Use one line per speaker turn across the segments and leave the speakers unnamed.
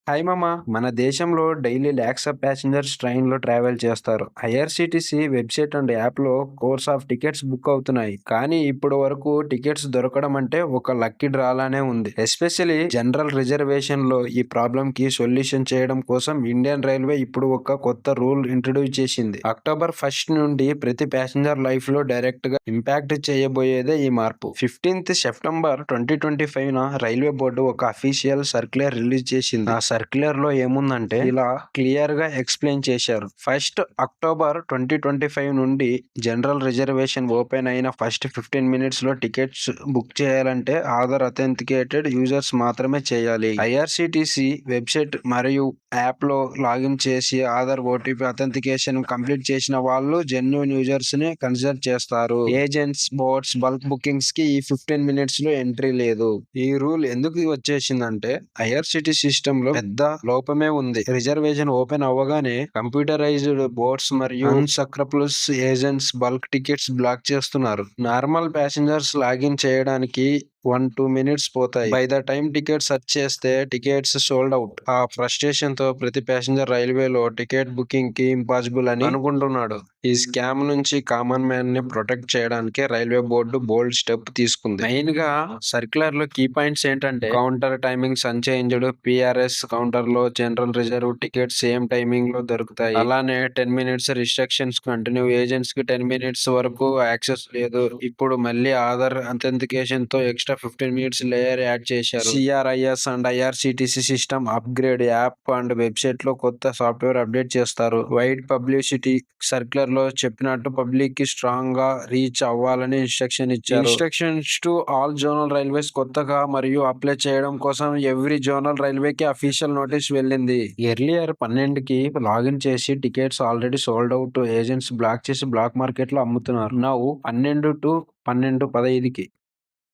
Hi మామ, మన దేశంలో డైలీ ల్యాక్స్ ఆఫ్ ప్యాసింజర్స్ ట్రైన్లో ట్రావెల్ చేస్తారు. ఐఆర్సీటీసీ వెబ్సైట్ అండ్ యాప్లో కోర్స్ ఆఫ్ టికెట్స్ బుక్ అవుతున్నాయి. కానీ ఇప్పుడు వరకు టికెట్స్ దొరకడం అంటే ఒక లక్కీ డ్రాలానే ఉంది. ఎస్పెషలీ జనరల్ రిజర్వేషన్లో ఈ ప్రాబ్లంకి సొల్యూషన్ చేయడం కోసం ఇండియన్ రైల్వే ఇప్పుడు ఒక కొత్త రూల్ ఇంట్రడ్యూస్ చేసింది. అక్టోబర్ 1 నుండి ప్రతి ప్యాసింజర్ లైఫ్లో డైరెక్ట్గా ఇంపాక్ట్ చేయబోయేదే ఈ మార్పు. 15th సెప్టెంబర్ 2025న రైల్వే బోర్డు ఒక అఫీషియల్ సర్క్యులర్ రిలీజ్ చేసింది. ఆ సర్క్యులర్ లో ఏముందంటే ఇలా క్లియర్ గా ఎక్స్ప్లెయిన్ చేశారు. 1 అక్టోబర్ 2025 నుండి జనరల్ రిజర్వేషన్ ఓపెన్ అయిన ఫస్ట్ 15 minutes లో టికెట్స్ బుక్ చేయాలంటే ఆధార్ అథెంటికేటెడ్ యూజర్స్ మాత్రమే చేయాలి. ఐఆర్సిటిసి వెబ్సైట్ మరియు యాప్ లో లాగిన్ చేసి ఆధార్ ఓటీపీ అథెంటికేషన్ కంప్లీట్ చేసిన వాళ్ళు జెన్యూన్ యూజర్స్ ని కన్సిడర్ చేస్తారు. ఏజెంట్స్, బోట్స్, బల్క్ బుకింగ్స్ కి ఈ 15 minutes లో ఎంట్రీ లేదు. ఈ రూల్ ఎందుకు వచ్చేసిందంటే ఐఆర్సిటీ సిస్టమ్ లో పెద్ద లోపమే ఉంది. రిజర్వేషన్ ఓపెన్ అవ్వగానే కంప్యూటరైజ్డ్ బోర్డ్స్ మరియు అన్సక్రపుల్స్ ఏజెంట్స్ బల్క్ టికెట్స్ బ్లాక్ చేస్తున్నారు. నార్మల్ ప్యాసింజర్స్ లాగిన్ చేయడానికి 1-2 minutes పోతాయి. By the time ticket search చేస్తే టికెట్స్ సోల్డ్ అవుట్. ఆ ఫ్రస్ట్రేషన్ తో ప్రతి ప్యాసింజర్ రైల్వేలో టికెట్ బుకింగ్ కి ఇంపాసిబుల్ అని అనుకుంటున్నాడు. ఈ స్కామ్ నుంచి కామన్ మ్యాన్ ని ప్రొటెక్ట్ చేయడానికి రైల్వే బోర్డు బోల్డ్ స్టెప్ తీసుకుంది. మెయిన్ గా సర్క్యులర్ లో కీ పాయింట్స్ ఏంటంటే counter timings unchanged, PRS counter లో general reserve tickets same timing లో దొరుకుతాయి. అలానే 10 minutes రిస్ట్రిక్షన్స్ కంటిన్యూ. ఏజెంట్స్ కి 10 minutes వరకు యాక్సెస్ లేదు. ఇప్పుడు మళ్ళీ ఆధార్ అథెంటికేషన్ తో ఎక్స్ట్రా 15 minutes లేయర్ యాడ్ చేశారు. సిఆర్ఐఎస్ and IRCTC system upgrade. App and website లో కొత్త సాఫ్ట్వేర్ అప్డేట్ చేస్తారు. Wide publicity. సర్క్యులర్ లో చెప్పినట్టు పబ్లిక్ కి స్ట్రాంగ్ గా రీచ్ అవ్వాలని ఇన్స్ట్రక్షన్ ఇచ్చారు. Instructions to all zonal railways కొత్తగా మరియు అప్లై చేయడం కోసం ఎవ్రీ జోనల్ రైల్వేకి అఫీషియల్ నోటీస్ వెళ్ళింది. ఎర్లియర్ 12కి లాగిన్ చేసి tickets already sold out. Agents block చేసి బ్లాక్ మార్కెట్ లో అమ్ముతున్నారు. నౌ 12 to 12:15కి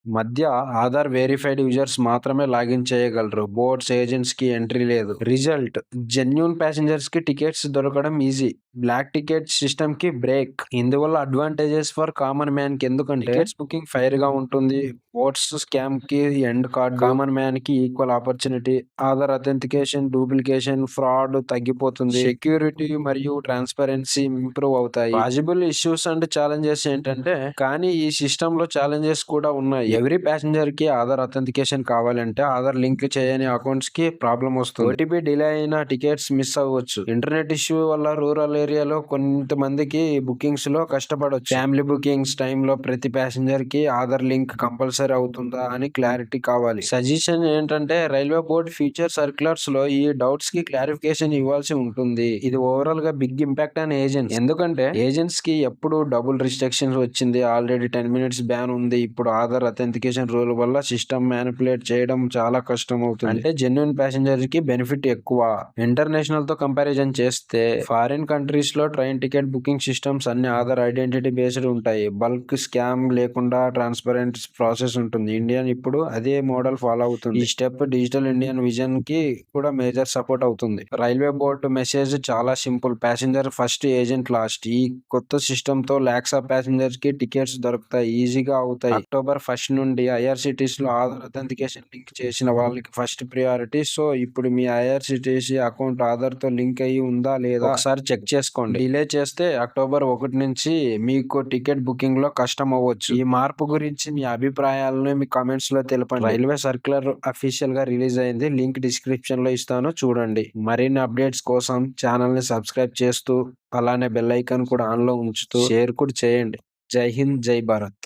మధ్య ఆధార్ వెరిఫైడ్ యూజర్స్ మాత్రమే లాగిన్ చేయగలరు. బోర్డ్స్, ఏజెంట్స్ కి ఎంట్రీ లేదు. రిజల్ట్, జెన్యూన్ ప్యాసింజర్స్ కి టికెట్స్ దొరకడం ఈజీ. బ్లాక్ టికెట్ సిస్టమ్ కి బ్రేక్. ఇందువల్ల అడ్వాంటేజెస్ ఫర్ కామన్ మ్యాన్ కి. ఎందుకంటే టికెట్స్ బుకింగ్ ఫైర్ గా ఉంటుంది. బోట్స్ స్కామ్ కి ఎండ్ కార్డ్. కామన్ మ్యాన్ కి equal opportunity. Aadhaar authentication, duplication, fraud తగ్గిపోతుంది. సెక్యూరిటీ మరియు ట్రాన్స్పరెన్సీ ఇంప్రూవ్ అవుతాయి. పాసిబుల్ ఇష్యూస్ అండ్ ఛాలెంజెస్ ఏంటంటే కానీ ఈ సిస్టమ్ లో ఛాలెంజెస్ కూడా ఉన్నాయి. ఎవ్రీ ప్యాసింజర్ కి ఆధార్ అథెంటికేషన్ కావాలంటే ఆధార్ లింక్ చేయని అకౌంట్స్ కి ప్రాబ్లం వస్తుంది. ఓటీపీ డిలే అయినా టికెట్స్ మిస్ అవ్వచ్చు. ఇంటర్నెట్ ఇష్యూ వల్ల రూరల్ ఏరియాలో కొంతమందికి బుకింగ్స్ లో కష్టపడవచ్చు. ఫ్యామిలీ బుకింగ్స్ టైంలో ప్రతి ప్యాసింజర్ కి ఆధార్ లింక్ కంపల్సరీ అవుతుందా అని క్లారిటీ కావాలి. సజెషన్ ఏంటంటే రైల్వే బోర్డ్ ఫ్యూచర్ సర్క్యులర్స్ లో ఈ డౌట్స్ కి క్లారిఫికేషన్ ఇవ్వాల్సి ఉంటుంది. ఇది ఓవరాల్ గా బిగ్ ఇంపాక్ట్ ఆన్ ఏజెంట్స్. ఎందుకంటే ఏజెంట్స్ కి ఎప్పుడు డబుల్ రిస్ట్రిక్షన్స్ వచ్చింది. ఆల్రెడీ 10 minutes బ్యాన్ ఉంది. ఇప్పుడు ఆధార్ అథెంటికేషన్ రూల్ వల్ల సిస్టమ్ మ్యానిపులేట్ చేయడం చాలా కష్టం అవుతుంది. అంటే జెన్యూన్ ప్యాసింజర్ కి బెనిఫిట్ ఎక్కువ. ఇంటర్నేషనల్ తో కంపారిజన్ చేస్తే ఫారిన్ కంట్రీస్ లో ట్రైన్ టికెట్ బుకింగ్ సిస్టమ్స్ అన్ని ఆధార్ ఐడెంటిటీ బేస్డ్ ఉంటాయి. బల్క్ స్కామ్ లేకుండా ట్రాన్స్పరెంట్ ప్రాసెస్ ఉంటుంది. ఇండియన్ ఇప్పుడు అదే మోడల్ ఫాలో అవుతుంది. ఈ స్టెప్ డిజిటల్ ఇండియన్ విజన్ కి కూడా మేజర్ సపోర్ట్ అవుతుంది. రైల్వే బోర్డు మెసేజ్ చాలా simple. Passenger first, agent last. ఈ కొత్త సిస్టమ్ తో లాక్స్ ఆఫ్ ప్యాసింజర్స్ కి టికెట్స్ దొరుకుతాయి, ఈజీగా అవుతాయి. అక్టోబర్ 1 నుండి ఐఆర్సిటిసి లో ఆధార్ అథెంటికేషన్ లింక్ చేసిన వాళ్ళకి ఫస్ట్ ప్రియారిటీ. సో ఇప్పుడు మీ ఐఆర్సిటిసి అకౌంట్ ఆధార్ తో లింక్ అయ్యి ఉందా లేదా ఒకసారి చెక్ చేసుకోండి. డిలే చేస్తే అక్టోబర్ 1 నుంచి మీకు టికెట్ బుకింగ్ లో కష్టం అవ్వచ్చు. ఈ మార్పు గురించి మీ అభిప్రాయాలను మీ కామెంట్స్ లో తెలపండి. రైల్వే సర్క్యులర్ అఫీషియల్ గా రిలీజ్ అయింది. లింక్ డిస్క్రిప్షన్ లో ఇస్తాను, చూడండి. మరిన్ని అప్డేట్స్ కోసం ఛానల్ ని సబ్స్క్రైబ్ చేస్తూ అలానే బెల్ ఐకాన్ కూడా ఆన్ లో ఉంచుతూ షేర్ కూడా చేయండి. జై హింద్, జై భారత్.